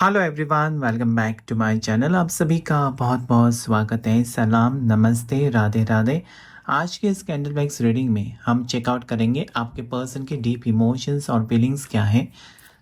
Hello everyone, welcome back to my channel. आप सभी का बहुत बहुत स्वागत है। सलाम, नमस्ते, राधे राधे। आज के इस कैंडल वैक्स रीडिंग में हम चेकआउट करेंगे आपके पर्सन के डीप इमोशंस और फीलिंग्स क्या हैं।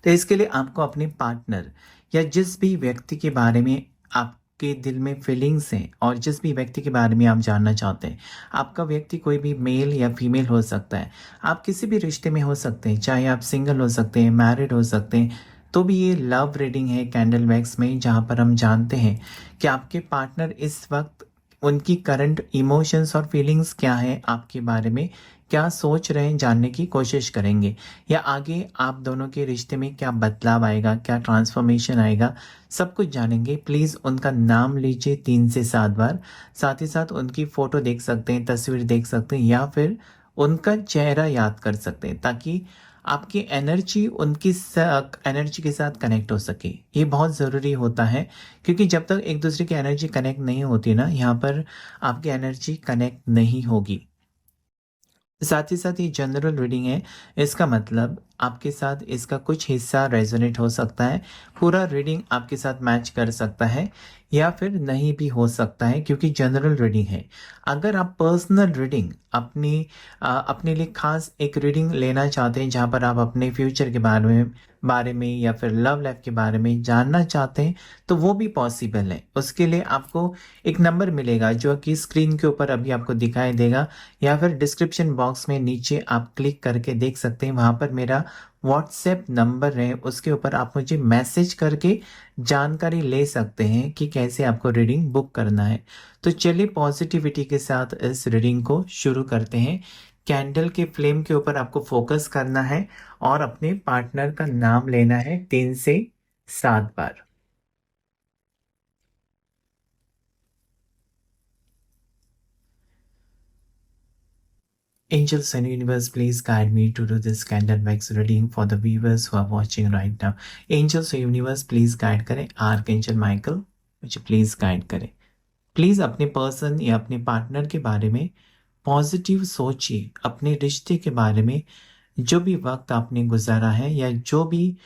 तो इसके लिए आपको अपने पार्टनर या जिस भी व्यक्ति के बारे में आपके दिल में फीलिंग्स हैं और जिस भी व्यक्ति के बारे में आप जानना चाहते हैं, आपका व्यक्ति कोई भी मेल या फीमेल हो सकता है। आप किसी भी रिश्ते में हो सकते हैं, चाहे आप सिंगल हो सकते हैं, मैरिड हो सकते हैं। तो भी ये लव रीडिंग है कैंडल वैक्स में, जहाँ पर हम जानते हैं कि आपके पार्टनर इस वक्त उनकी करंट इमोशंस और फीलिंग्स क्या है आपके बारे में, क्या सोच रहे हैं, जानने की कोशिश करेंगे। या आगे आप दोनों के रिश्ते में क्या बदलाव आएगा, क्या ट्रांसफॉर्मेशन आएगा, सब कुछ जानेंगे। प्लीज़ उनका नाम लीजिए 3 से 7 बार। साथ ही साथ उनकी फ़ोटो देख सकते हैं, तस्वीर देख सकते हैं, या फिर उनका चेहरा याद कर सकते हैं, ताकि आपकी एनर्जी उनकी एनर्जी के साथ कनेक्ट हो सके। ये बहुत ज़रूरी होता है, क्योंकि जब तक एक दूसरे की एनर्जी कनेक्ट नहीं होती ना, यहाँ पर आपकी एनर्जी कनेक्ट नहीं होगी। साथ ही साथ ये जनरल रीडिंग है, इसका मतलब आपके साथ इसका कुछ हिस्सा रेजोनेट हो सकता है, पूरा रीडिंग आपके साथ मैच कर सकता है, या फिर नहीं भी हो सकता है, क्योंकि जनरल रीडिंग है। अगर आप पर्सनल रीडिंग अपने लिए खास एक रीडिंग लेना चाहते हैं, जहाँ पर आप अपने फ्यूचर के बारे में या फिर लव लाइफ के बारे में जानना चाहते हैं, तो वो भी पॉसिबल है। उसके लिए आपको एक नंबर मिलेगा जो कि स्क्रीन के ऊपर अभी आपको दिखाई देगा, या फिर डिस्क्रिप्शन बॉक्स में नीचे आप क्लिक करके देख सकते हैं। वहाँ पर मेरा व्हाट्सएप नंबर है, उसके ऊपर आप मुझे मैसेज करके जानकारी ले सकते हैं कि कैसे आपको रीडिंग बुक करना है। तो चलिए पॉजिटिविटी के साथ इस रीडिंग को शुरू करते हैं। कैंडल के फ्लेम के ऊपर आपको फोकस करना है और अपने पार्टनर का नाम लेना है 3 से 7 बार। Angels and universe, please guide me to do this candle wax reading for the viewers who are watching right now. Angels और universe, please guide करें। आर्कएंजल माइकल, मुझे प्लीज गाइड करें। प्लीज अपने पर्सन या अपने पार्टनर के बारे में पॉजिटिव सोचिए। अपने रिश्ते के बारे में, जो भी वक्त आपने गुजारा है या जो भी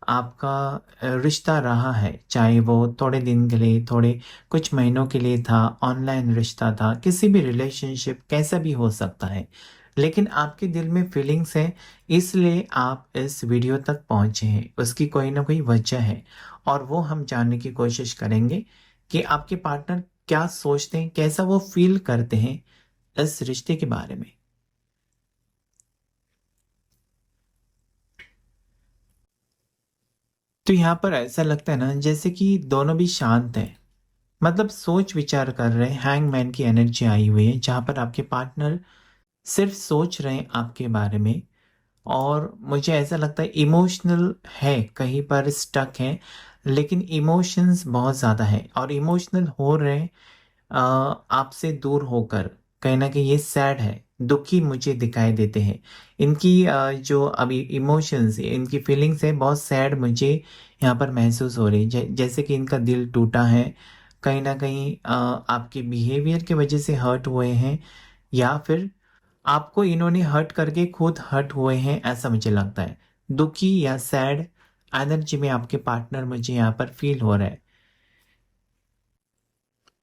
आपका रिश्ता रहा है, चाहे वो थोड़े दिन के लिए, थोड़े कुछ महीनों के लिए था, ऑनलाइन रिश्ता था, किसी भी रिलेशनशिप कैसा भी हो सकता है, लेकिन आपके दिल में फीलिंग्स है, इसलिए आप इस वीडियो तक पहुंचे हैं। उसकी कोई ना कोई वजह है, और वो हम जानने की कोशिश करेंगे कि आपके पार्टनर क्या सोचते हैं, कैसा वो फील करते हैं इस रिश्ते के बारे में। तो यहाँ पर ऐसा लगता है ना, जैसे कि दोनों भी शांत हैं, मतलब सोच विचार कर रहे हैं। हैंगमैन की एनर्जी आई हुई है, जहाँ पर आपके पार्टनर सिर्फ सोच रहे हैं आपके बारे में। और मुझे ऐसा लगता है इमोशनल है, कहीं पर स्टक है, लेकिन इमोशंस बहुत ज़्यादा है और इमोशनल हो रहे हैं। आपसे दूर होकर कहीं ना कहीं ये सैड है, दुखी मुझे दिखाई देते हैं। इनकी जो अभी इमोशंस, इनकी फीलिंग्स है, बहुत सैड मुझे यहाँ पर महसूस हो रही है। जैसे कि इनका दिल टूटा है, कहीं ना कहीं आपके बिहेवियर की वजह से हर्ट हुए हैं, या फिर आपको इन्होंने हर्ट करके खुद हर्ट हुए हैं, ऐसा मुझे लगता है। दुखी या सैड एनर्जी में आपके पार्टनर मुझे यहाँ पर फील हो रहा है।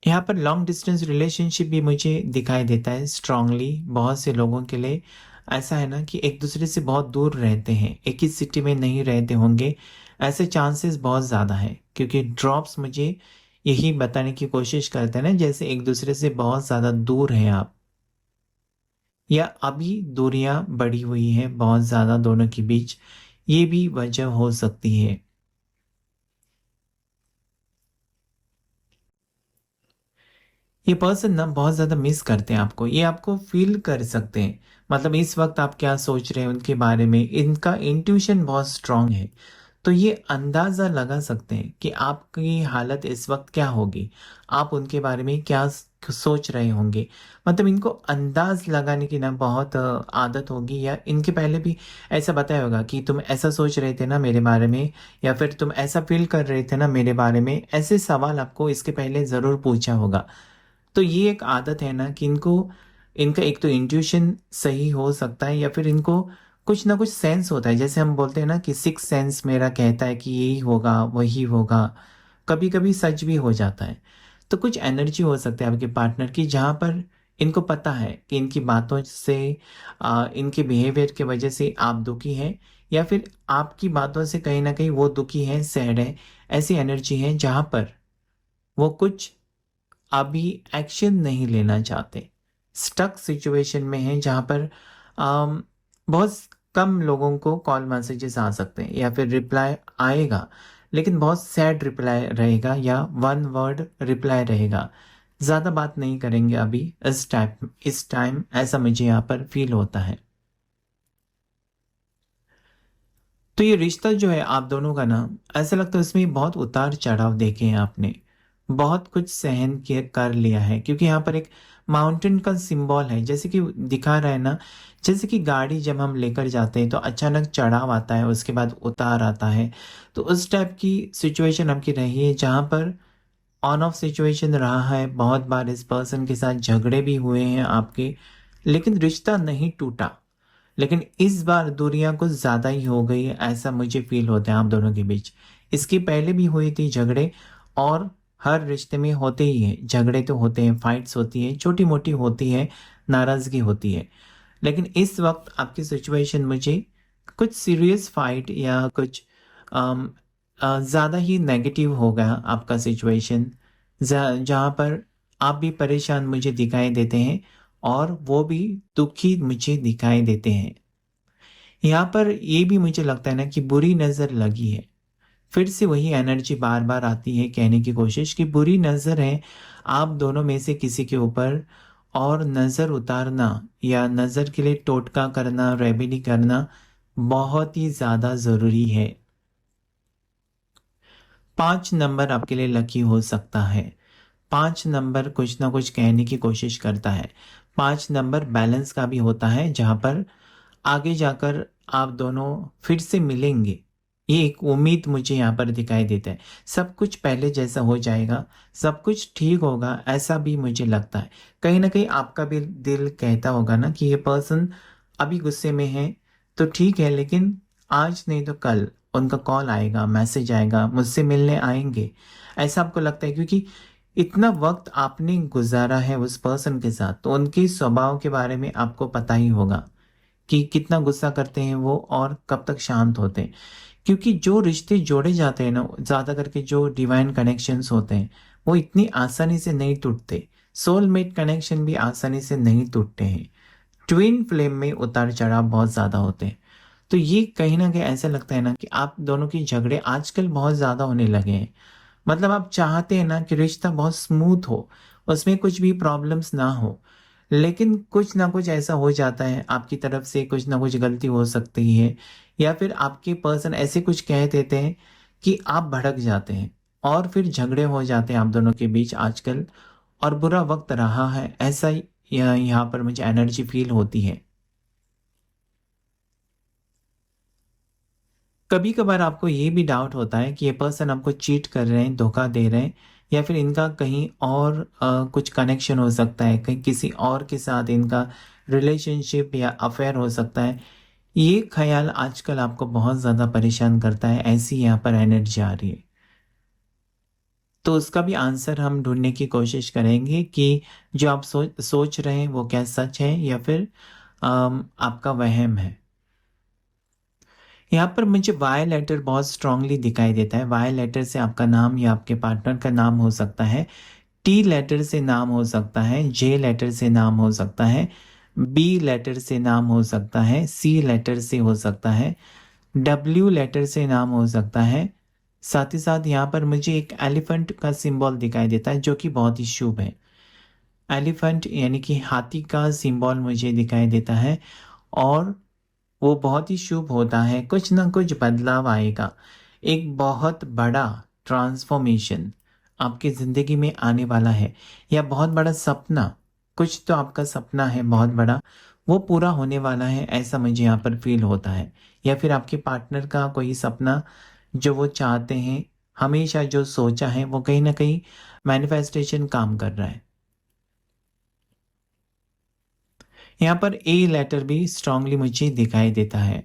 यहाँ पर लॉन्ग डिस्टेंस रिलेशनशिप भी मुझे दिखाई देता है स्ट्रांगली। बहुत से लोगों के लिए ऐसा है ना कि एक दूसरे से बहुत दूर रहते हैं, एक ही सिटी में नहीं रहते होंगे, ऐसे चांसेस बहुत ज़्यादा है, क्योंकि ड्रॉप्स मुझे यही बताने की कोशिश करते हैं ना, जैसे एक दूसरे से बहुत ज़्यादा दूर हैं आप, या अभी दूरियां बढ़ी हुई हैं बहुत ज़्यादा दोनों के बीच। ये भी वजह हो सकती है। ये पर्सन ना बहुत ज़्यादा मिस करते हैं आपको, ये आपको फील कर सकते हैं। मतलब इस वक्त आप क्या सोच रहे हैं उनके बारे में, इनका इंट्यूशन बहुत स्ट्रांग है। तो ये अंदाज़ा लगा सकते हैं कि आपकी हालत इस वक्त क्या होगी, आप उनके बारे में क्या सोच रहे होंगे। मतलब इनको अंदाज लगाने की ना बहुत आदत होगी, या इनके पहले भी ऐसा बताया होगा कि तुम ऐसा सोच रहे थे ना मेरे बारे में, या फिर तुम ऐसा फील कर रहे थे ना मेरे बारे में। ऐसे सवाल आपको इसके पहले ज़रूर पूछा होगा। तो ये एक आदत है ना कि इनको, इनका एक तो इंट्यूशन सही हो सकता है, या फिर इनको कुछ ना कुछ सेंस होता है, जैसे हम बोलते हैं ना कि सिक्स सेंस मेरा कहता है कि यही होगा वही होगा। कभी कभी सच भी हो जाता है। तो कुछ एनर्जी हो सकती है आपके पार्टनर की, जहाँ पर इनको पता है कि इनकी बातों से इनके बिहेवियर की वजह से आप दुखी हैं, या फिर आपकी बातों से कहीं ना कहीं वो दुखी है, सैड है। ऐसी एनर्जी है जहाँ पर वो कुछ अभी एक्शन नहीं लेना चाहते। स्टक सिचुएशन में है जहाँ पर अम, बहुत कम लोगों को कॉल मैसेजेस आ सकते हैं या फिर रिप्लाई आएगा, लेकिन बहुत सैड रिप्लाई रहेगा या वन वर्ड रिप्लाई रहेगा। ज़्यादा बात नहीं करेंगे अभी इस टाइम ऐसा मुझे यहाँ पर फील होता है। तो ये रिश्ता जो है आप दोनों का ना, ऐसा लगता है उसमें बहुत उतार चढ़ाव देखे हैं आपने। बहुत कुछ सहन किया कर लिया है, क्योंकि यहाँ पर एक माउंटेन का सिंबल है, जैसे कि दिखा रहा है ना। जैसे कि गाड़ी जब हम लेकर जाते हैं तो अचानक चढ़ाव आता है, उसके बाद उतार आता है। तो उस टाइप की सिचुएशन आपकी रही है, जहाँ पर ऑन ऑफ सिचुएशन रहा है। बहुत बार इस पर्सन के साथ झगड़े भी हुए हैं आपके, लेकिन रिश्ता नहीं टूटा। लेकिन इस बार दूरियां कुछ ज़्यादा ही हो गई है, ऐसा मुझे फील होता है आप दोनों के बीच। इसके पहले भी हुई थी झगड़े, और हर रिश्ते में होते ही हैं झगड़े, तो होते हैं, फाइट्स होती है, छोटी मोटी होती है, नाराज़गी होती है। लेकिन इस वक्त आपकी सिचुएशन मुझे कुछ सीरियस फाइट या कुछ ज़्यादा ही नेगेटिव हो गया आपका सिचुएशन, जहाँ पर आप भी परेशान मुझे दिखाई देते हैं और वो भी दुखी मुझे दिखाई देते हैं। यहाँ पर ये भी मुझे लगता है ना कि बुरी नज़र लगी है। फिर से वही एनर्जी बार बार आती है कहने की कोशिश कि बुरी नज़र है आप दोनों में से किसी के ऊपर, और नज़र उतारना या नज़र के लिए टोटका करना, रेमेडी करना बहुत ही ज़्यादा ज़रूरी है। 5 नंबर आपके लिए लकी हो सकता है। 5 नंबर कुछ ना कुछ कहने की कोशिश करता है। 5 नंबर बैलेंस का भी होता है, जहाँ पर आगे जाकर आप दोनों फिर से मिलेंगे। ये एक उम्मीद मुझे यहाँ पर दिखाई देता है। सब कुछ पहले जैसा हो जाएगा, सब कुछ ठीक होगा, ऐसा भी मुझे लगता है। कहीं ना कहीं आपका भी दिल कहता होगा ना कि ये पर्सन अभी गुस्से में है, तो ठीक है, लेकिन आज नहीं तो कल उनका कॉल आएगा, मैसेज आएगा, मुझसे मिलने आएंगे। ऐसा आपको लगता है, क्योंकि इतना वक्त आपने गुजारा है उस पर्सन के साथ, तो उनके स्वभाव के बारे में आपको पता ही होगा कि कितना गुस्सा करते हैं वो और कब तक शांत होते हैं। क्योंकि जो रिश्ते जोड़े जाते हैं ना, ज़्यादा करके जो डिवाइन कनेक्शंस होते हैं, वो इतनी आसानी से नहीं टूटते। सोलमेट कनेक्शन भी आसानी से नहीं टूटते हैं। ट्विन फ्लेम में उतार चढ़ाव बहुत ज़्यादा होते हैं। तो ये कहीं ना कहीं ऐसा लगता है ना कि आप दोनों के झगड़े आजकल बहुत ज़्यादा होने लगे हैं। मतलब आप चाहते हैं ना कि रिश्ता बहुत स्मूथ हो, उसमें कुछ भी प्रॉब्लम्स ना हो, लेकिन कुछ ना कुछ ऐसा हो जाता है, आपकी तरफ से कुछ ना कुछ गलती हो सकती है, या फिर आपके पर्सन ऐसे कुछ कह देते हैं कि आप भड़क जाते हैं, और फिर झगड़े हो जाते हैं आप दोनों के बीच आजकल। और बुरा वक्त रहा है, ऐसा ही यहाँ पर मुझे एनर्जी फील होती है। कभी कभार आपको ये भी डाउट होता है कि ये पर्सन आपको चीट कर रहे हैं, धोखा दे रहे हैं, या फिर इनका कहीं और कुछ कनेक्शन हो सकता है, कहीं किसी और के साथ इनका रिलेशनशिप या अफेयर हो सकता है। ये ख्याल आजकल आपको बहुत ज़्यादा परेशान करता है, ऐसी यहाँ पर एनर्जी आ रही है। तो उसका भी आंसर हम ढूंढने की कोशिश करेंगे कि जो आप सोच रहे हैं वो क्या सच है, या फिर आपका वहम है। यहाँ पर मुझे वाई लेटर बहुत स्ट्रांगली दिखाई देता है। वाई लेटर से आपका नाम या आपके पार्टनर का नाम हो सकता है। टी लेटर से नाम हो सकता है। जे लेटर से नाम हो सकता है। बी लेटर से नाम हो सकता है। सी लेटर से हो सकता है। डब्ल्यू लेटर से नाम हो सकता है। साथ ही साथ यहाँ पर मुझे एक एलिफेंट का सिंबल दिखाई देता है, जो कि बहुत ही शुभ है। एलिफेंट यानी कि हाथी का सिंबल मुझे दिखाई देता है, और वो बहुत ही शुभ होता है। कुछ ना कुछ बदलाव आएगा, एक बहुत बड़ा ट्रांसफॉर्मेशन आपकी ज़िंदगी में आने वाला है, या बहुत बड़ा सपना, कुछ तो आपका सपना है बहुत बड़ा, वो पूरा होने वाला है, ऐसा मुझे यहाँ पर फील होता है। या फिर आपके पार्टनर का कोई सपना जो वो चाहते हैं, हमेशा जो सोचा है, वो कहीं ना कहीं मैनिफेस्टेशन काम कर रहा है। यहाँ पर ए लेटर भी स्ट्रांगली मुझे दिखाई देता है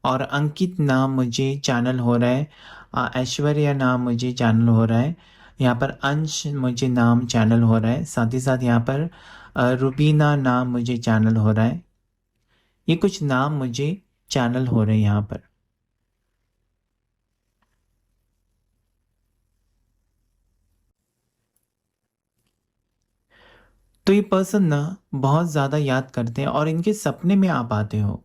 और अंकित नाम मुझे चैनल हो रहा है, ऐश्वर्या नाम मुझे चैनल हो रहा है, यहाँ पर अंश मुझे नाम चैनल हो रहा है, साथ ही साथ यहाँ पर रुबीना नाम मुझे चैनल हो रहा है। ये कुछ नाम मुझे चैनल हो रहे हैं यहाँ पर। तो ये पर्सन ना बहुत ज़्यादा याद करते हैं और इनके सपने में आप आते हो।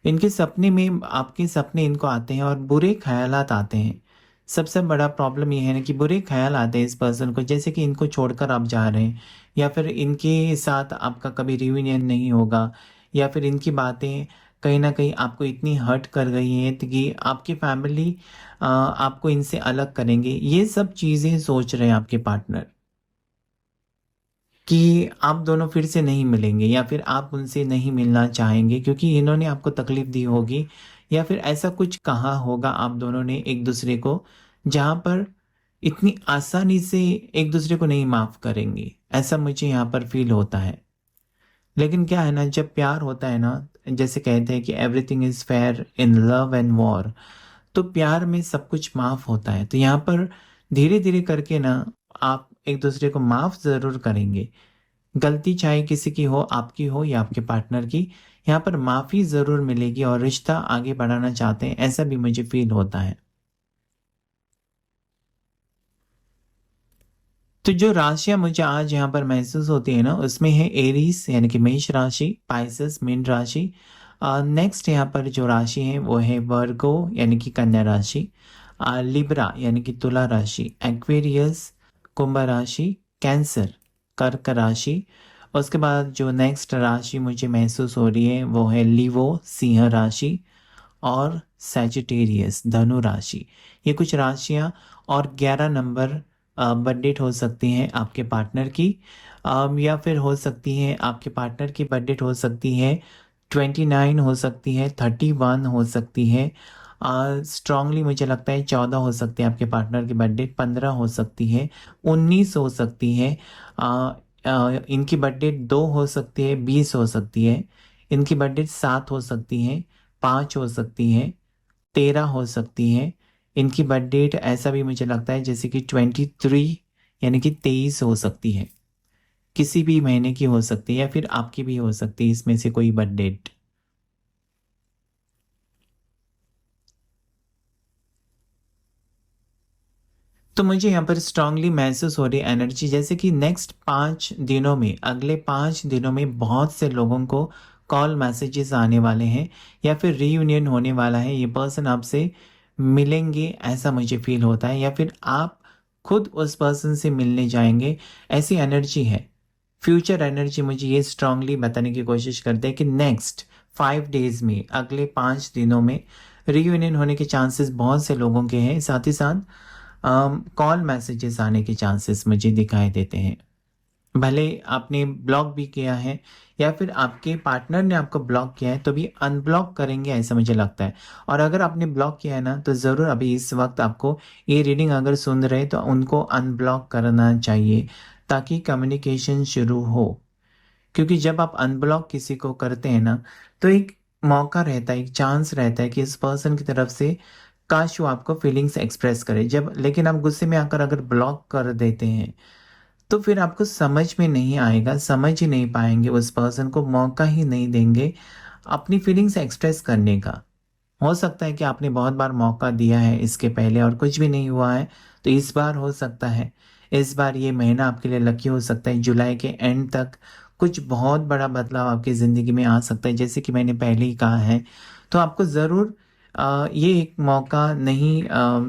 इनके सपने में आपके सपने इनको आते हैं और बुरे ख्यालात आते हैं। सबसे बड़ा प्रॉब्लम ये है ना कि बुरे ख्याल आते हैं इस पर्सन को, जैसे कि इनको छोड़कर आप जा रहे हैं या फिर इनके साथ आपका कभी रियूनियन नहीं होगा या फिर इनकी बातें कहीं ना कहीं आपको इतनी हर्ट कर गई हैं कि आपकी फैमिली आपको इनसे अलग करेंगे। ये सब चीज़ें सोच रहे हैं आपके पार्टनर कि आप दोनों फिर से नहीं मिलेंगे या फिर आप उनसे नहीं मिलना चाहेंगे क्योंकि इन्होंने आपको तकलीफ दी होगी या फिर ऐसा कुछ कहा होगा आप दोनों ने एक दूसरे को, जहाँ पर इतनी आसानी से एक दूसरे को नहीं माफ करेंगे, ऐसा मुझे यहाँ पर फील होता है। लेकिन क्या है ना, जब प्यार होता है ना, जैसे कहते हैं कि everything is fair in love and war, तो प्यार में सब कुछ माफ होता है। तो यहाँ पर धीरे धीरे करके ना आप एक दूसरे को माफ जरूर करेंगे। गलती चाहे किसी की हो, आपकी हो या आपके पार्टनर की, यहाँ पर माफ़ी ज़रूर मिलेगी और रिश्ता आगे बढ़ाना चाहते हैं, ऐसा भी मुझे फील होता है। तो जो राशियां मुझे आज यहाँ पर महसूस होती है ना, उसमें है एरीज यानी कि मेष राशि, पाइसेस मीन राशि। नेक्स्ट यहाँ पर जो राशि है वो है वर्गो यानी कि कन्या राशि, लिब्रा यानी कि तुला राशि, एक्वेरियस कुंभ राशि, कैंसर कर्क राशि। उसके बाद जो नेक्स्ट राशि मुझे महसूस हो रही है वो है लिवो सिंह राशि और सैजिटेरियस धनु राशि। ये कुछ राशियां और 11 नंबर बर्थ हो सकती हैं आपके पार्टनर की, या फिर हो सकती हैं आपके पार्टनर की बर्थ हो सकती है 29, हो सकती है 31, हो सकती है स्ट्रांगली मुझे लगता है 14 हो सकती है आपके पार्टनर की बर्थडे, 15 हो सकती है, 19 हो सकती है, इनकी बर्थडे 2 हो सकती है, 20 हो सकती है, इनकी बर्थडे 7 हो सकती है, 5 हो सकती है, 13 हो सकती है। इनकी बर्थ डेट ऐसा भी मुझे लगता है जैसे कि 23 यानी कि 23 हो सकती है, किसी भी महीने की हो सकती है या फिर आपकी भी हो सकती है इसमें से कोई बर्थ डेट। तो मुझे यहाँ पर स्ट्रांगली महसूस हो रही एनर्जी जैसे कि नेक्स्ट 5 दिनों में, अगले 5 दिनों में बहुत से लोगों को कॉल मैसेजेस आने वाले हैं या फिर रीयूनियन होने वाला है। ये पर्सन आपसे मिलेंगे ऐसा मुझे फील होता है या फिर आप खुद उस पर्सन से मिलने जाएंगे, ऐसी एनर्जी है। फ्यूचर एनर्जी मुझे ये स्ट्रांगली बताने की कोशिश करते हैं कि नेक्स्ट 5 डेज में, अगले 5 दिनों में रीयूनियन होने के चांसेस बहुत से लोगों के हैं। साथ ही साथ कॉल मैसेजेस आने के चांसेस मुझे दिखाई देते हैं। भले आपने ब्लॉक भी किया है या फिर आपके पार्टनर ने आपको ब्लॉक किया है तो भी अनब्लॉक करेंगे ऐसा मुझे लगता है। और अगर आपने ब्लॉक किया है ना तो ज़रूर अभी इस वक्त आपको ये रीडिंग अगर सुन रहे तो उनको अनब्लॉक करना चाहिए ताकि कम्युनिकेशन शुरू हो। क्योंकि जब आप अनब्लॉक किसी को करते हैं ना तो एक मौका रहता है, एक चांस रहता है कि इस पर्सन की तरफ से काश वो आपको फीलिंग्स एक्सप्रेस करे। जब लेकिन आप गुस्से में आकर अगर ब्लॉक कर देते हैं तो फिर आपको समझ में नहीं आएगा, समझ ही नहीं पाएंगे, उस पर्सन को मौका ही नहीं देंगे अपनी फीलिंग्स एक्सप्रेस करने का। हो सकता है कि आपने बहुत बार मौका दिया है इसके पहले और कुछ भी नहीं हुआ है, तो इस बार हो सकता है, इस बार ये महीना आपके लिए लकी हो सकता है। जुलाई के एंड तक कुछ बहुत बड़ा बदलाव आपकी ज़िंदगी में आ सकता है, जैसे कि मैंने पहले ही कहा है। तो आपको ज़रूर ये एक मौका नहीं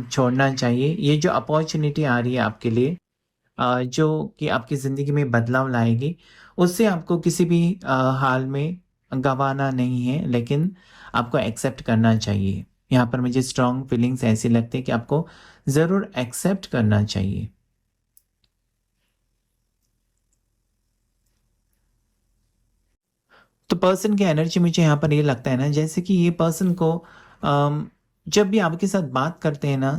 छोड़ना चाहिए। ये जो अपॉर्चुनिटी आ रही है आपके लिए, जो कि आपकी ज़िंदगी में बदलाव लाएगी, उससे आपको किसी भी हाल में गंवाना नहीं है, लेकिन आपको एक्सेप्ट करना चाहिए। यहाँ पर मुझे स्ट्रॉन्ग फीलिंग्स ऐसी लगती है कि आपको ज़रूर एक्सेप्ट करना चाहिए। तो पर्सन की एनर्जी मुझे यहाँ पर ये लगता है ना जैसे कि ये पर्सन को जब भी आपके साथ बात करते हैं ना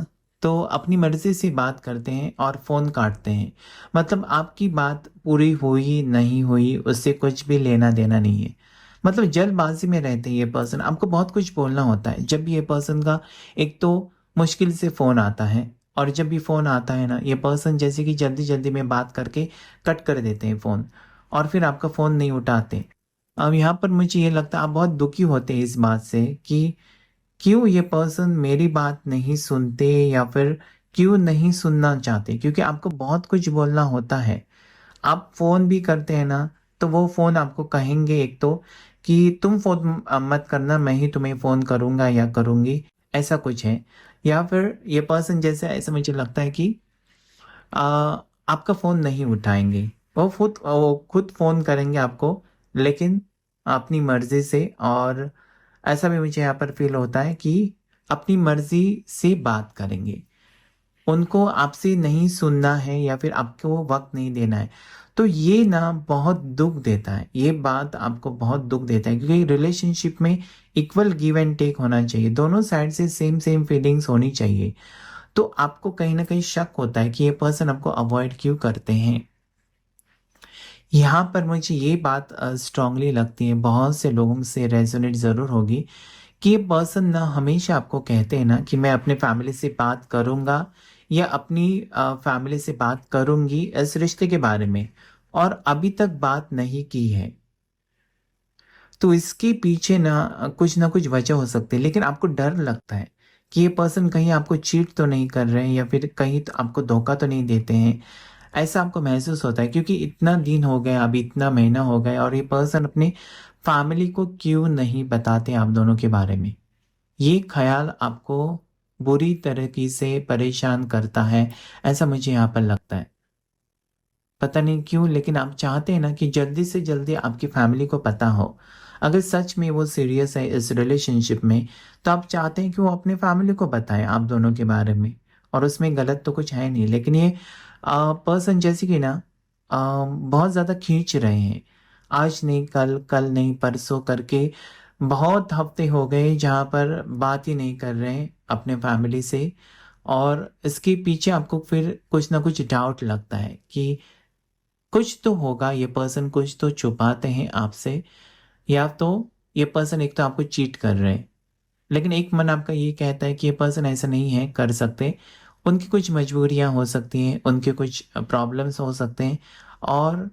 तो अपनी मर्ज़ी से बात करते हैं और फ़ोन काटते हैं। मतलब आपकी बात पूरी हुई, नहीं हुई, उससे कुछ भी लेना-देना नहीं है। मतलब जल्दबाज़ी में रहते हैं ये पर्सन, आपको बहुत कुछ बोलना होता है। जब भी ये पर्सन का एक तो मुश्किल से फ़ोन आता है और जब भी फ़ोन आता है ना, ये पर्सन जैसे कि जल्दी-जल्दी में बात करके कट कर देते हैं फ़ोन और फिर आपका फ़ोन नहीं उठाते। अब यहाँ पर मुझे ये लगता है आप बहुत दुखी होते हैं इस बात से कि क्यों ये पर्सन मेरी बात नहीं सुनते या फिर क्यों नहीं सुनना चाहते, क्योंकि आपको बहुत कुछ बोलना होता है। आप फ़ोन भी करते हैं ना, तो वो फ़ोन आपको कहेंगे एक तो कि तुम फ़ोन मत करना, मैं ही तुम्हें फ़ोन करूँगा या करूँगी, ऐसा कुछ है। या फिर ये पर्सन जैसे ऐसा मुझे लगता है कि अ, आपका फ़ोन नहीं उठाएँगे। वो खुद फ़ोन करेंगे आपको, लेकिन अपनी मर्ज़ी से, और ऐसा भी मुझे यहाँ पर फ़ील होता है कि अपनी मर्ज़ी से बात करेंगे। उनको आपसे नहीं सुनना है या फिर आपको वक़्त नहीं देना है। तो ये ना बहुत दुःख देता है, ये बात आपको बहुत दुःख देता है, क्योंकि रिलेशनशिप में इक्वल गिव एंड टेक होना चाहिए। दोनों साइड से सेम फीलिंग्स होनी चाहिए। तो आपको कहीं न कहीं शक होता है कि ये पर्सन आपको अवॉइड क्यों करते हैं। यहाँ पर मुझे ये बात स्ट्रॉन्गली लगती है, बहुत से लोगों से रेज़ोनेट ज़रूर होगी कि ये पर्सन ना हमेशा आपको कहते हैं ना कि मैं अपने फैमिली से बात करूँगा या अपनी फैमिली से बात करूँगी इस रिश्ते के बारे में, और अभी तक बात नहीं की है। तो इसके पीछे कुछ ना कुछ वजह हो सकती है, लेकिन आपको डर लगता है कि ये पर्सन कहीं आपको चीट तो नहीं कर रहे हैं या फिर कहीं तो आपको धोखा तो नहीं देते हैं। ऐसा आपको महसूस होता है क्योंकि इतना दिन हो गया, अभी इतना महीना हो गया और ये पर्सन अपनी फैमिली को क्यों नहीं बताते आप दोनों के बारे में। ये ख़्याल आपको बुरी तरीके से परेशान करता है, ऐसा मुझे यहाँ पर लगता है। पता नहीं क्यों, लेकिन आप चाहते हैं ना कि जल्दी से जल्दी आपकी फैमिली को पता हो। अगर सच में वो सीरियस है इस रिलेशनशिप में, तो आप चाहते हैं कि वो अपनी फैमिली को बताएँ आप दोनों के बारे में, और उसमें गलत तो कुछ है नहीं। लेकिन ये पर्सन जैसे कि बहुत ज़्यादा खींच रहे हैं। आज नहीं कल, कल नहीं परसों करके बहुत हफ़्ते हो गए जहाँ पर बात ही नहीं कर रहे हैं अपने फैमिली से, और इसके पीछे आपको फिर कुछ ना कुछ डाउट लगता है कि कुछ तो होगा, ये पर्सन कुछ तो छुपाते हैं आपसे, या तो ये पर्सन एक तो आपको चीट कर रहे हैं। लेकिन एक मन आपका ये कहता है कि ये पर्सन ऐसा नहीं है कर सकते। उनकी कुछ मजबूरियाँ हो सकती हैं, उनके कुछ प्रॉब्लम्स हो सकते हैं, और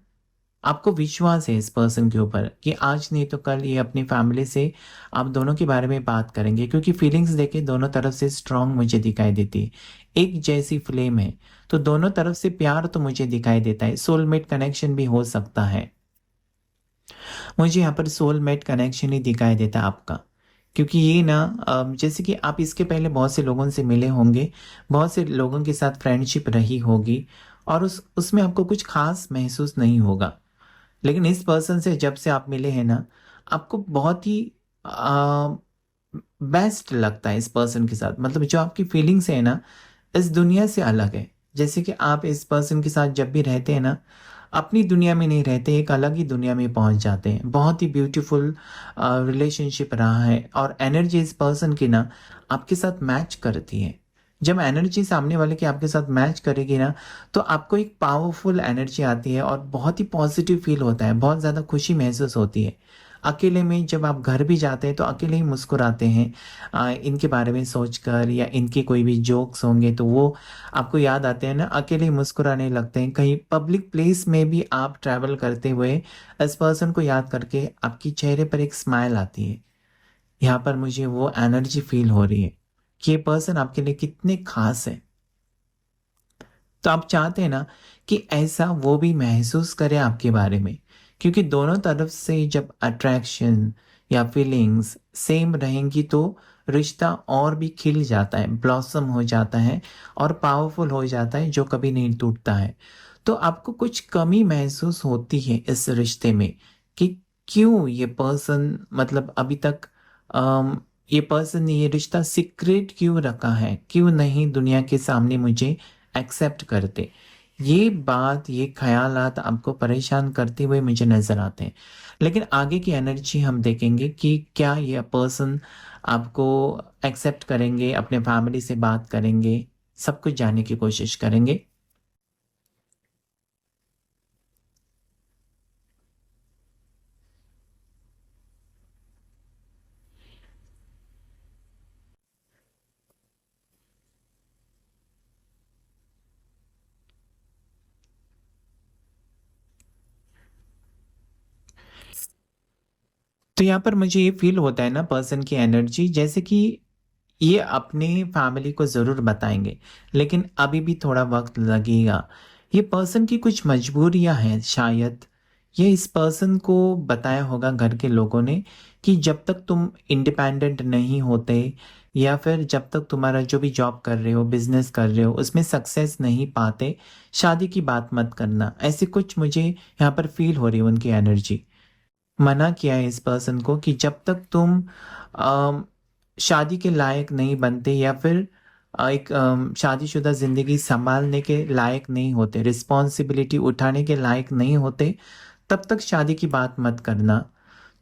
आपको विश्वास है इस पर्सन के ऊपर कि आज नहीं तो कल ये अपनी फैमिली से आप दोनों के बारे में बात करेंगे, क्योंकि फीलिंग्स देखे दोनों तरफ से स्ट्रांग मुझे दिखाई देती है। एक जैसी फ्लेम है, तो दोनों तरफ से प्यार तो मुझे दिखाई देता है। सोलमेट कनेक्शन भी हो सकता है। मुझे यहाँ पर सोलमेट कनेक्शन ही दिखाई देता है आपका, क्योंकि ये जैसे कि आप इसके पहले बहुत से लोगों से मिले होंगे, बहुत से लोगों के साथ फ्रेंडशिप रही होगी, और उसमें आपको कुछ खास महसूस नहीं होगा। लेकिन इस पर्सन से जब से आप मिले हैं ना, आपको बहुत ही अ, बेस्ट लगता है इस पर्सन के साथ। मतलब जो आपकी फीलिंग्स है ना, इस दुनिया से अलग है। जैसे कि आप इस पर्सन के साथ जब भी रहते हैं ना, अपनी दुनिया में नहीं रहते, एक अलग ही दुनिया में पहुँच जाते हैं। बहुत ही ब्यूटीफुल रिलेशनशिप रहा है, और एनर्जी इस पर्सन की ना आपके साथ मैच करती है। जब एनर्जी सामने वाले की आपके साथ मैच करेगी ना, तो आपको एक पावरफुल एनर्जी आती है और बहुत ही पॉजिटिव फील होता है, बहुत ज़्यादा खुशी महसूस होती है। अकेले में जब आप घर भी जाते हैं तो अकेले ही मुस्कुराते हैं, इनके बारे में सोचकर, या इनके कोई भी जोक्स होंगे तो वो आपको याद आते हैं ना, अकेले ही मुस्कुराने लगते हैं। कहीं पब्लिक प्लेस में भी आप ट्रैवल करते हुए इस पर्सन को याद करके आपके चेहरे पर एक स्माइल आती है। यहाँ पर मुझे वो एनर्जी फील हो रही है कि ये पर्सन आपके लिए कितने खास है। तो आप चाहते हैं ना कि ऐसा वो भी महसूस करे आपके बारे में, क्योंकि दोनों तरफ से जब अट्रैक्शन या फीलिंग्स सेम रहेंगी तो रिश्ता और भी खिल जाता है, ब्लॉसम हो जाता है, और पावरफुल हो जाता है, जो कभी नहीं टूटता है। तो आपको कुछ कमी महसूस होती है इस रिश्ते में कि क्यों ये पर्सन, मतलब अभी तक ये पर्सन ने ये रिश्ता सीक्रेट क्यों रखा है, क्यों नहीं दुनिया के सामने मुझे एक्सेप्ट करते। ये बात, ये ख़यालात आपको परेशान करते हुए मुझे नज़र आते हैं। लेकिन आगे की एनर्जी हम देखेंगे कि क्या ये पर्सन आपको एक्सेप्ट करेंगे, अपने फैमिली से बात करेंगे, सब कुछ जानने की कोशिश करेंगे। तो यहाँ पर मुझे ये फ़ील होता है ना पर्सन की एनर्जी, जैसे कि ये अपनी फैमिली को ज़रूर बताएँगे, लेकिन अभी भी थोड़ा वक़्त लगेगा। ये पर्सन की कुछ मजबूरियाँ हैं शायद, ये इस पर्सन को बताया होगा घर के लोगों ने कि जब तक तुम इंडिपेंडेंट नहीं होते या फिर जब तक तुम्हारा जो भी जॉब कर रहे हो, बिज़नेस कर रहे हो, उसमें सक्सेस नहीं पाते, शादी की बात मत करना। ऐसी कुछ मुझे यहाँ पर फ़ील हो रही है उनकी एनर्जी। मना किया है इस पर्सन को कि जब तक तुम अम, शादी के लायक नहीं बनते या फिर एक शादीशुदा ज़िंदगी सँभालने के लायक नहीं होते, रिस्पॉन्सिबिलिटी उठाने के लायक नहीं होते, तब तक शादी की बात मत करना।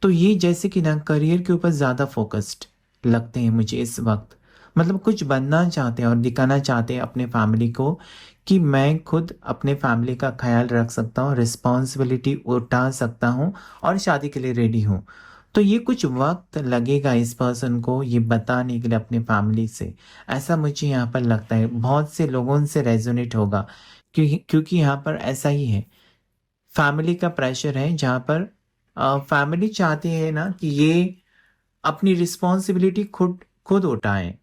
तो ये जैसे कि ना करियर के ऊपर ज़्यादा फ़ोकस्ड लगते हैं मुझे इस वक़्त। मतलब कुछ बनना चाहते हैं और दिखाना चाहते हैं अपने फैमिली को कि मैं खुद अपने फैमिली का ख़्याल रख सकता हूँ, रिस्पॉन्सिबिलिटी उठा सकता हूँ और शादी के लिए रेडी हूँ। तो ये कुछ वक़्त लगेगा इस पर्सन को ये बताने के लिए अपने फैमिली से। ऐसा मुझे यहाँ पर लगता है, बहुत से लोगों से रेज़ोनेट होगा क्योंकि यहाँ पर ऐसा ही है। फैमिली का प्रेशर है जहाँ पर फैमिली चाहती है ना कि ये अपनी रिस्पॉन्सिबिलिटी खुद खुद उठाएँ।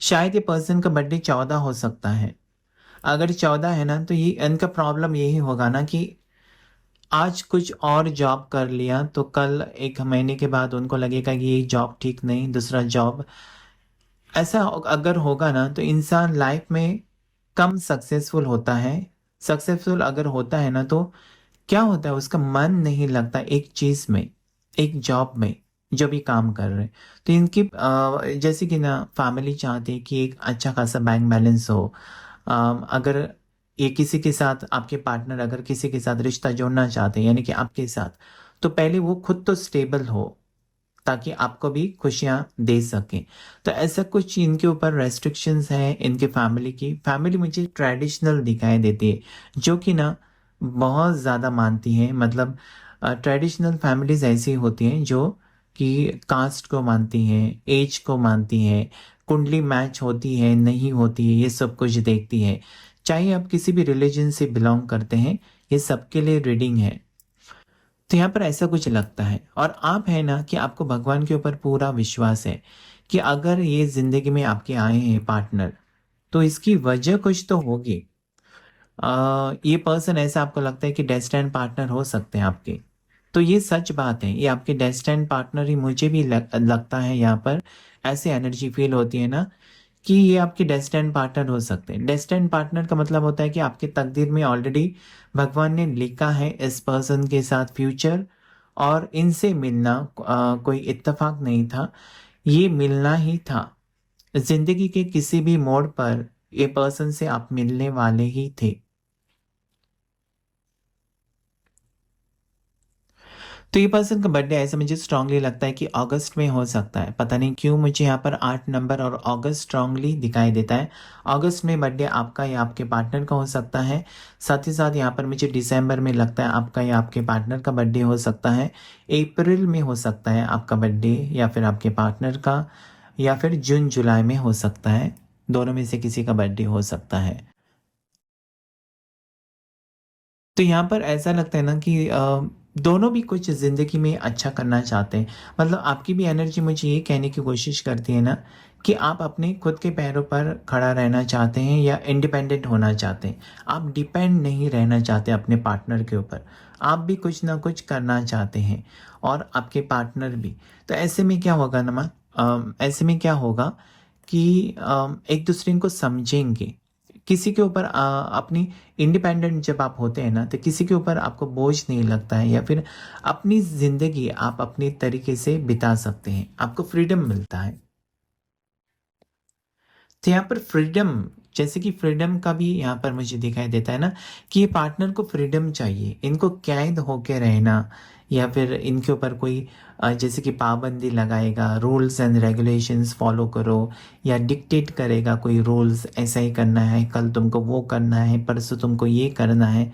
शायद ये पर्सन का बर्थडे 14 हो सकता है। अगर 14 है ना तो ये इनका प्रॉब्लम यही होगा ना कि आज कुछ और जॉब कर लिया तो कल 1 महीने के बाद उनको लगेगा कि ये जॉब ठीक नहीं, दूसरा जॉब। ऐसा अगर होगा ना तो इंसान लाइफ में कम सक्सेसफुल होता है। सक्सेसफुल अगर होता है ना तो क्या होता है उसका मन नहीं लगता एक चीज़ में, एक जॉब में, जो भी काम कर रहे हैं। तो इनकी जैसे कि ना फैमिली चाहती है कि एक अच्छा खासा बैंक बैलेंस हो। अगर ये किसी के साथ आपके पार्टनर अगर किसी के साथ रिश्ता जोड़ना चाहते हैं यानी कि आपके साथ, तो पहले वो खुद तो स्टेबल हो ताकि आपको भी खुशियाँ दे सकें। तो ऐसा कुछ इनके ऊपर रेस्ट्रिक्शंस हैं इनके फैमिली की। फैमिली मुझे ट्रेडिशनल दिखाई देती है, जो कि ना बहुत ज़्यादा मानती हैं। मतलब ट्रेडिशनल फैमिलीज़ ऐसी होती हैं जो कि कास्ट को मानती हैं, ऐज को मानती हैं, कुंडली मैच होती है, नहीं होती है, ये सब कुछ देखती है। चाहे आप किसी भी रिलिजन से बिलॉन्ग करते हैं, ये सबके लिए रीडिंग है। तो यहाँ पर ऐसा कुछ लगता है और आप है ना कि आपको भगवान के ऊपर पूरा विश्वास है कि अगर ये ज़िंदगी में आपके आए हैं पार्टनर, तो इसकी वजह कुछ तो होगी। ये पर्सन ऐसा आपको लगता है कि डेस्टिनेड पार्टनर हो सकते हैं आपके। तो ये सच बात है, ये आपके डेस्टिनेड पार्टनर ही मुझे भी लगता है यहाँ पर ऐसी एनर्जी फ़ील होती है ना कि ये आपके डेस्टिनेड पार्टनर हो सकते हैं। डेस्टिनेड पार्टनर का मतलब होता है कि आपके तकदीर में ऑलरेडी भगवान ने लिखा है इस पर्सन के साथ फ्यूचर और इनसे मिलना कोई इत्तेफाक नहीं था, ये मिलना ही था। ज़िंदगी के किसी भी मोड़ पर ये पर्सन से आप मिलने वाले ही थे। तो ये पर्सन का बर्थडे ऐसे मुझे स्ट्रांगली लगता है कि अगस्त में हो सकता है। पता नहीं क्यों मुझे यहाँ पर 8 नंबर और अगस्त स्ट्रांगली दिखाई देता है। अगस्त में बर्थडे आपका या आपके पार्टनर का हो सकता है। साथ ही साथ यहाँ पर मुझे दिसंबर में लगता है आपका या आपके पार्टनर का बर्थडे हो सकता है। अप्रैल में हो सकता है आपका बर्थडे या फिर आपके पार्टनर का, या फिर जून जुलाई में हो सकता है। दोनों में से किसी का बर्थडे हो सकता है। तो यहाँ पर ऐसा लगता है ना कि दोनों भी कुछ ज़िंदगी में अच्छा करना चाहते हैं। मतलब आपकी भी एनर्जी मुझे ये कहने की कोशिश करती है ना कि आप अपने खुद के पैरों पर खड़ा रहना चाहते हैं या इंडिपेंडेंट होना चाहते हैं। आप डिपेंड नहीं रहना चाहते अपने पार्टनर के ऊपर। आप भी कुछ ना कुछ करना चाहते हैं और आपके पार्टनर भी। तो ऐसे में क्या होगा ना, ऐसे में क्या होगा कि एक दूसरे को समझेंगे। किसी के ऊपर अपनी इंडिपेंडेंट जब आप होते हैं ना तो किसी के ऊपर आपको बोझ नहीं लगता है या फिर अपनी ज़िंदगी आप अपने तरीके से बिता सकते हैं, आपको फ्रीडम मिलता है। तो यहाँ पर फ्रीडम, जैसे कि फ्रीडम का भी यहाँ पर मुझे दिखाई देता है ना कि ये पार्टनर को फ्रीडम चाहिए, इनको कैद होके रहना या फिर इनके ऊपर कोई जैसे कि पाबंदी लगाएगा, रूल्स एंड रेगुलेशंस फॉलो करो, या डिक्टेट करेगा कोई रूल्स, ऐसा ही करना है, कल तुमको वो करना है, परसों तुमको ये करना है,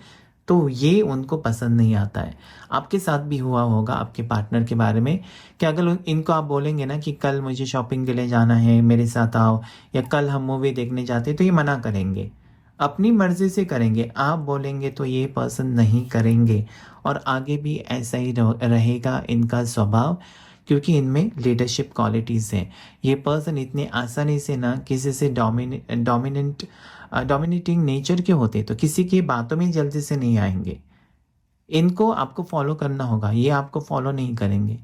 तो ये उनको पसंद नहीं आता है। आपके साथ भी हुआ होगा आपके पार्टनर के बारे में कि अगर इनको आप बोलेंगे ना कि कल मुझे शॉपिंग के लिए जाना है, मेरे साथ आओ, या कल हम मूवी देखने जाते हैं, तो ये मना करेंगे, अपनी मर्जी से करेंगे। आप बोलेंगे तो ये पसंद नहीं करेंगे, और आगे भी ऐसा ही रहेगा इनका स्वभाव, क्योंकि इनमें लीडरशिप क्वालिटीज़ हैं। ये पर्सन इतने आसानी से ना किसी से डोमिनेटिंग नेचर के होते तो किसी की बातों में जल्दी से नहीं आएंगे। इनको आपको फॉलो करना होगा, ये आपको फॉलो नहीं करेंगे।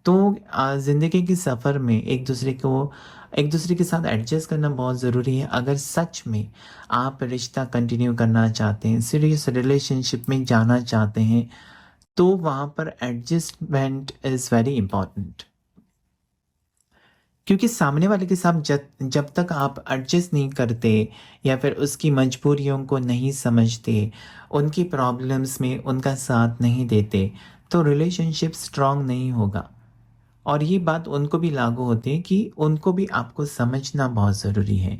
तो ज़िंदगी के सफ़र में एक दूसरे के साथ एडजस्ट करना बहुत ज़रूरी है। अगर सच में आप रिश्ता कंटिन्यू करना चाहते हैं, सीरियस रिलेशनशिप में जाना चाहते हैं, तो वहाँ पर एडजस्टमेंट इज़ वेरी इम्पॉर्टेंट। क्योंकि सामने वाले के साथ जब जब तक आप एडजस्ट नहीं करते, या फिर उसकी मजबूरियों को नहीं समझते, उनकी प्रॉब्लम्स में उनका साथ नहीं देते, तो रिलेशनशिप स्ट्रांग नहीं होगा। और ये बात उनको भी लागू होती है कि उनको भी आपको समझना बहुत ज़रूरी है।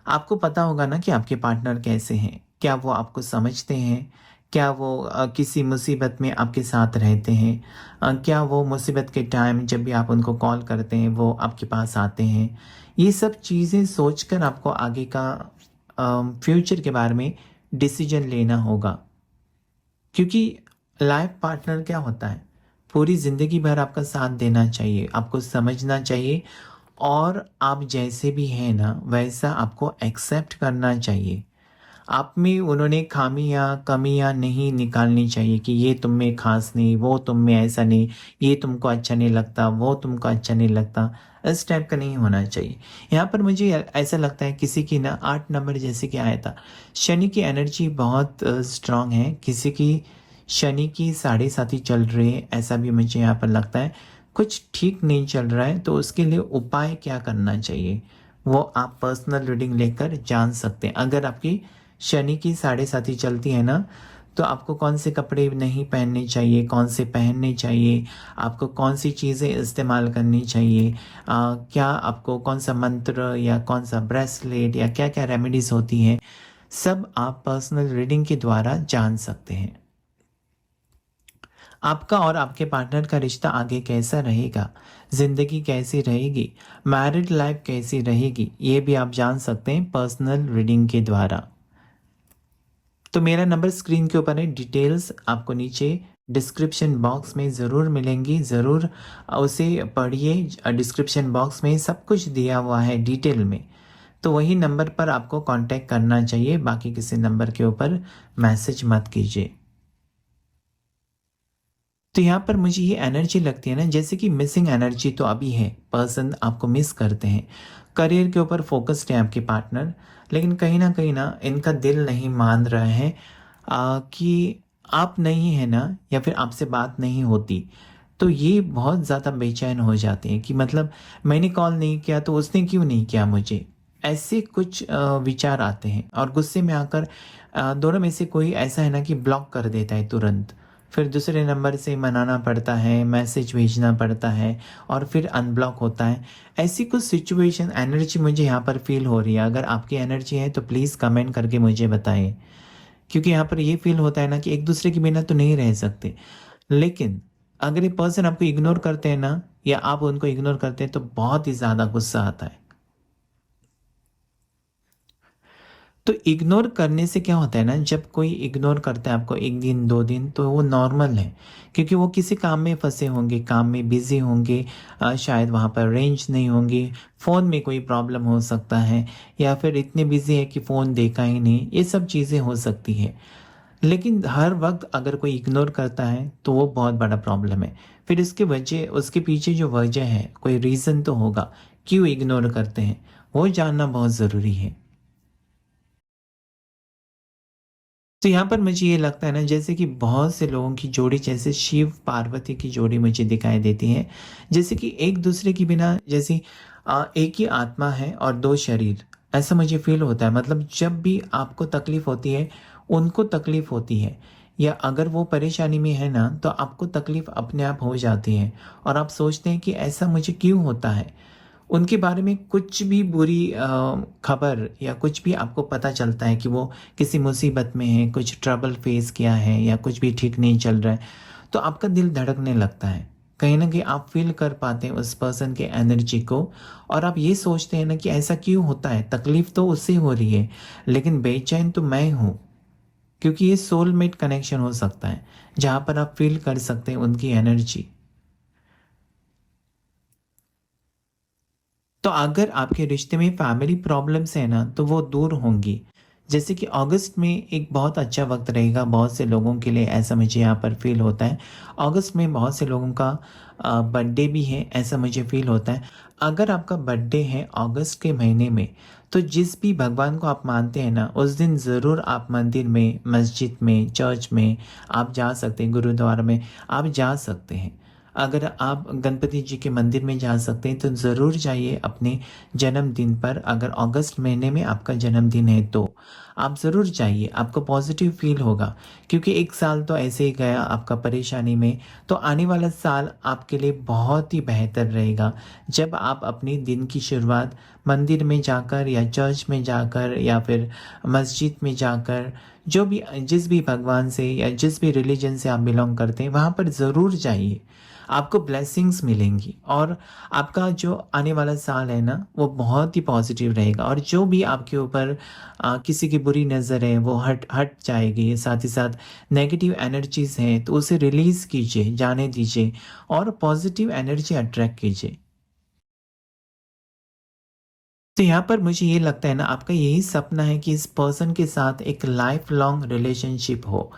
आपको पता होगा ना कि आपके पार्टनर कैसे हैं, क्या वो आपको समझते हैं, क्या वो किसी मुसीबत में आपके साथ रहते हैं, क्या वो मुसीबत के टाइम जब भी आप उनको कॉल करते हैं वो आपके पास आते हैं। ये सब चीज़ें सोचकर आपको आगे का फ्यूचर के बारे में डिसीजन लेना होगा। क्योंकि लाइफ पार्टनर क्या होता है, पूरी ज़िंदगी भर आपका साथ देना चाहिए, आपको समझना चाहिए, और आप जैसे भी हैं ना वैसा आपको एक्सेप्ट करना चाहिए। आप में उन्होंने खामियां कमियां नहीं निकालनी चाहिए कि ये तुम में खास नहीं, वो तुम में ऐसा नहीं, ये तुमको अच्छा नहीं लगता, वो तुमको अच्छा नहीं लगता। इस टाइप का नहीं होना चाहिए। यहाँ पर मुझे ऐसा लगता है किसी की ना 8 नंबर जैसे कि आया था, शनि की एनर्जी बहुत स्ट्रांग है, किसी की शनि की 7.5 चल रही है, ऐसा भी मुझे यहाँ पर लगता है। कुछ ठीक नहीं चल रहा है, तो उसके लिए उपाय क्या करना चाहिए वो आप पर्सनल रीडिंग लेकर जान सकते हैं। अगर आपकी शनि की 7.5 चलती है ना, तो आपको कौन से कपड़े नहीं पहनने चाहिए, कौन से पहनने चाहिए, आपको कौन सी चीज़ें इस्तेमाल करनी चाहिए, क्या आपको कौन सा मंत्र या कौन सा ब्रेसलेट या क्या क्या रेमेडीज़ होती हैं, सब आप पर्सनल रीडिंग के द्वारा जान सकते हैं। आपका और आपके पार्टनर का रिश्ता आगे कैसा रहेगा, ज़िंदगी कैसी रहेगी, मैरिड लाइफ कैसी रहेगी, ये भी आप जान सकते हैं पर्सनल रीडिंग के द्वारा। तो मेरा नंबर स्क्रीन के ऊपर है, डिटेल्स आपको नीचे डिस्क्रिप्शन बॉक्स में ज़रूर मिलेंगी, ज़रूर उसे पढ़िए। डिस्क्रिप्शन बॉक्स में सब कुछ दिया हुआ है डिटेल में, तो वही नंबर पर आपको कांटेक्ट करना चाहिए, बाकी किसी नंबर के ऊपर मैसेज मत कीजिए। तो यहाँ पर मुझे ये एनर्जी लगती है ना, जैसे कि मिसिंग एनर्जी तो अभी है, पर्सन आपको मिस करते हैं, करियर के ऊपर फोकस्ड है आपके पार्टनर, लेकिन कहीं ना इनका दिल नहीं मान रहा है कि आप नहीं है ना, या फिर आपसे बात नहीं होती। तो ये बहुत ज़्यादा बेचैन हो जाते हैं कि मतलब मैंने कॉल नहीं किया तो उसने क्यों नहीं किया मुझे, ऐसे कुछ विचार आते हैं, और गुस्से में आकर दोनों में से कोई ऐसा है ना कि ब्लॉक कर देता है तुरंत, फिर दूसरे नंबर से मनाना पड़ता है, मैसेज भेजना पड़ता है, और फिर अनब्लॉक होता है। ऐसी कुछ सिचुएशन एनर्जी मुझे यहाँ पर फील हो रही है। अगर आपकी एनर्जी है तो प्लीज़ कमेंट करके मुझे बताएं, क्योंकि यहाँ पर ये फील होता है ना कि एक दूसरे के बिना तो नहीं रह सकते, लेकिन अगर ये पर्सन आपको इग्नोर करते हैं ना, या आप उनको इग्नोर करते हैं, तो बहुत ही ज़्यादा गुस्सा आता है। तो इग्नोर करने से क्या होता है ना, जब कोई इग्नोर करता है आपको 1 दिन 2 दिन, तो वो नॉर्मल है, क्योंकि वो किसी काम में फंसे होंगे, काम में बिजी होंगे, शायद वहाँ पर रेंज नहीं होंगी, फ़ोन में कोई प्रॉब्लम हो सकता है, या फिर इतने बिजी है कि फ़ोन देखा ही नहीं, ये सब चीज़ें हो सकती है। लेकिन हर वक्त अगर कोई इग्नोर करता है तो वो बहुत बड़ा प्रॉब्लम है। फिर इसके वजह उसके पीछे जो वजह है, कोई रीज़न तो होगा क्यों इग्नोर करते हैं, वो जानना बहुत ज़रूरी है। तो यहाँ पर मुझे ये लगता है ना, जैसे कि बहुत से लोगों की जोड़ी, जैसे शिव पार्वती की जोड़ी मुझे दिखाई देती है, जैसे कि एक दूसरे के बिना, जैसे एक ही आत्मा है और 2 शरीर, ऐसा मुझे फील होता है। मतलब जब भी आपको तकलीफ होती है, उनको तकलीफ होती है, या अगर वो परेशानी में है ना, तो आपको तकलीफ़ अपने आप हो जाती है और आप सोचते हैं कि ऐसा मुझे क्यों होता है। उनके बारे में कुछ भी बुरी खबर या कुछ भी आपको पता चलता है कि वो किसी मुसीबत में है, कुछ ट्रबल फेस किया है या कुछ भी ठीक नहीं चल रहा है, तो आपका दिल धड़कने लगता है। कहीं न कहीं आप फ़ील कर पाते हैं उस पर्सन के एनर्जी को और आप ये सोचते हैं ना कि ऐसा क्यों होता है? तकलीफ़ तो उससे हो रही है, लेकिन बेचैन तो मैं हूँ। क्योंकि ये सोलमेट कनेक्शन हो सकता है, जहाँ पर आप फ़ील कर सकते हैं उनकी एनर्जी। तो अगर आपके रिश्ते में फैमिली प्रॉब्लम्स है ना, तो वो दूर होंगी। जैसे कि अगस्त में एक बहुत अच्छा वक्त रहेगा बहुत से लोगों के लिए, ऐसा मुझे यहाँ पर फील होता है। अगस्त में बहुत से लोगों का बर्थडे भी है, ऐसा मुझे फील होता है। अगर आपका बर्थडे है अगस्त के महीने में, तो जिस भी भगवान को आप मानते हैं ना, उस दिन ज़रूर आप मंदिर में, मस्जिद में, चर्च में आप जा सकते हैं, गुरुद्वारा में आप जा सकते हैं। अगर आप गणपति जी के मंदिर में जा सकते हैं तो ज़रूर जाइए अपने जन्मदिन पर। अगर अगस्त महीने में आपका जन्मदिन है तो आप ज़रूर जाइए, आपको पॉजिटिव फील होगा। क्योंकि एक साल तो ऐसे ही गया आपका परेशानी में, तो आने वाला साल आपके लिए बहुत ही बेहतर रहेगा जब आप अपने दिन की शुरुआत मंदिर में जाकर या चर्च में जाकर या फिर मस्जिद में जाकर, जो भी जिस भी भगवान से या जिस भी रिलीजन से आप बिलोंग करते हैं वहाँ पर ज़रूर जाइए। आपको ब्लेसिंग्स मिलेंगी और आपका जो आने वाला साल है ना, वो बहुत ही पॉजिटिव रहेगा और जो भी आपके ऊपर किसी की बुरी नज़र है वो हट हट जाएगी। साथ ही साथ नेगेटिव एनर्जीज हैं तो उसे रिलीज़ कीजिए, जाने दीजिए और पॉजिटिव एनर्जी अट्रैक्ट कीजिए। तो यहाँ पर मुझे ये लगता है ना, आपका यही सपना है कि इस पर्सन के साथ एक लाइफ लॉन्ग रिलेशनशिप हो।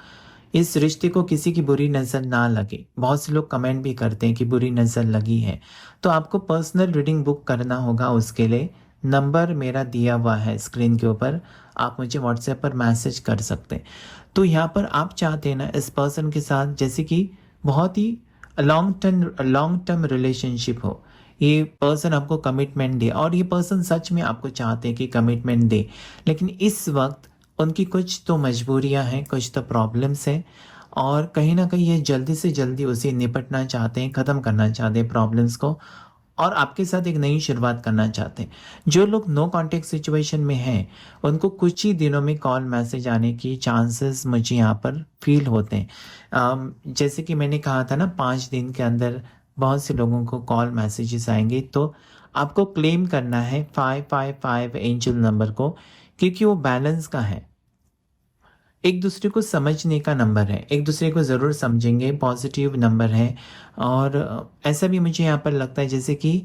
इस रिश्ते को किसी की बुरी नज़र ना लगे। बहुत से लोग कमेंट भी करते हैं कि बुरी नज़र लगी है। तो आपको पर्सनल रीडिंग बुक करना होगा, उसके लिए नंबर मेरा दिया हुआ है स्क्रीन के ऊपर, आप मुझे व्हाट्सएप पर मैसेज कर सकते हैं। तो यहाँ पर आप चाहते हैं ना इस पर्सन के साथ जैसे कि बहुत ही लॉन्ग टर्म रिलेशनशिप हो। ये पर्सन आपको कमिटमेंट दे और ये पर्सन सच में आपको चाहते हैं कि कमिटमेंट दे। लेकिन इस वक़्त उनकी कुछ तो मजबूरियाँ हैं, कुछ तो प्रॉब्लम्स हैं और कहीं न कहीं ये जल्दी से जल्दी उसे निपटना चाहते हैं, ख़त्म करना चाहते हैं प्रॉब्लम्स को और आपके साथ एक नई शुरुआत करना चाहते हैं। जो लोग नो कॉन्टैक्ट सिचुएशन में हैं, उनको कुछ ही दिनों में कॉल मैसेज आने की चांसेस मुझे यहाँ पर फ़ील होते हैं। जैसे कि मैंने कहा था ना, 5 दिन के अंदर बहुत से लोगों को कॉल मैसेजेस आएँगे, तो आपको क्लेम करना है 555 एंजल नंबर को, क्योंकि वो बैलेंस का है। एक दूसरे को समझने का नंबर है, एक दूसरे को ज़रूर समझेंगे, पॉजिटिव नंबर है और ऐसा भी मुझे यहाँ पर लगता है जैसे कि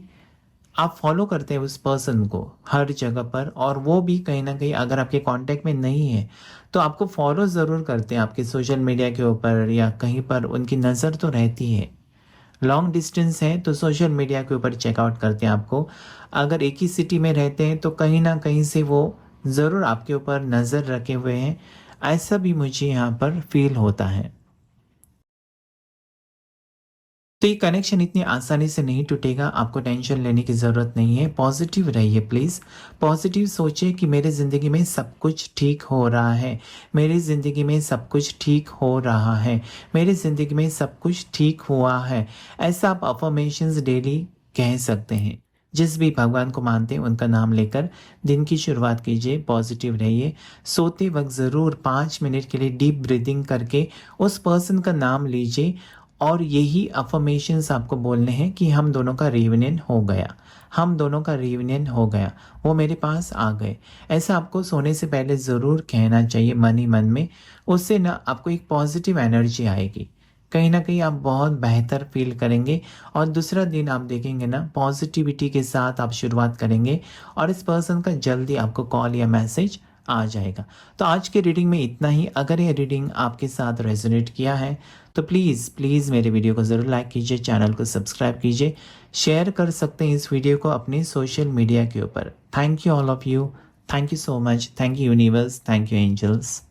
आप फॉलो करते हैं उस पर्सन को हर जगह पर और वो भी कहीं न कहीं अगर आपके कॉन्टैक्ट में नहीं है, तो आपको फॉलो ज़रूर करते हैं आपके सोशल मीडिया के ऊपर या कहीं पर उनकी नज़र तो रहती है। लॉन्ग डिस्टेंस है तो सोशल मीडिया के ऊपर चेकआउट करते हैं आपको। अगर एक ही सिटी में रहते हैं तो कहीं न कहीं से वो ज़रूर आपके ऊपर नज़र रखे हुए हैं, ऐसा भी मुझे यहाँ पर फ़ील होता है। तो ये कनेक्शन इतनी आसानी से नहीं टूटेगा, आपको टेंशन लेने की ज़रूरत नहीं है, पॉज़िटिव रहिए प्लीज़। पॉज़िटिव सोचिए कि मेरी ज़िंदगी में सब कुछ ठीक हो रहा है, मेरी ज़िंदगी में सब कुछ ठीक हो रहा है, मेरी ज़िंदगी में सब कुछ ठीक हुआ है। ऐसा आप अफ़र्मेशंस डेली कह सकते हैं। जिस भी भगवान को मानते हैं उनका नाम लेकर दिन की शुरुआत कीजिए, पॉज़िटिव रहिए। सोते वक़्त ज़रूर 5 मिनट के लिए डीप ब्रीथिंग करके उस पर्सन का नाम लीजिए और यही अफ़र्मेशंस आपको बोलने हैं कि हम दोनों का रियूनियन हो गया, हम दोनों का रियूनियन हो गया, वो मेरे पास आ गए। ऐसा आपको सोने से पहले ज़रूर कहना चाहिए मन ही मन में, उससे ना आपको एक पॉज़िटिव एनर्जी आएगी। कहीं न कहीं आप बहुत बेहतर फ़ील करेंगे और दूसरा दिन आप देखेंगे ना पॉज़िटिविटी के साथ आप शुरुआत करेंगे और इस पर्सन का जल्दी आपको कॉल या मैसेज आ जाएगा। तो आज के रीडिंग में इतना ही। अगर ये रीडिंग आपके साथ रेज़ोनेट किया है तो प्लीज़ मेरे वीडियो को ज़रूर लाइक कीजिए, चैनल को सब्सक्राइब कीजिए, शेयर कर सकते हैं इस वीडियो को अपने सोशल मीडिया के ऊपर। Thank you all of you, thank you so much, thank you universe, thank you angels.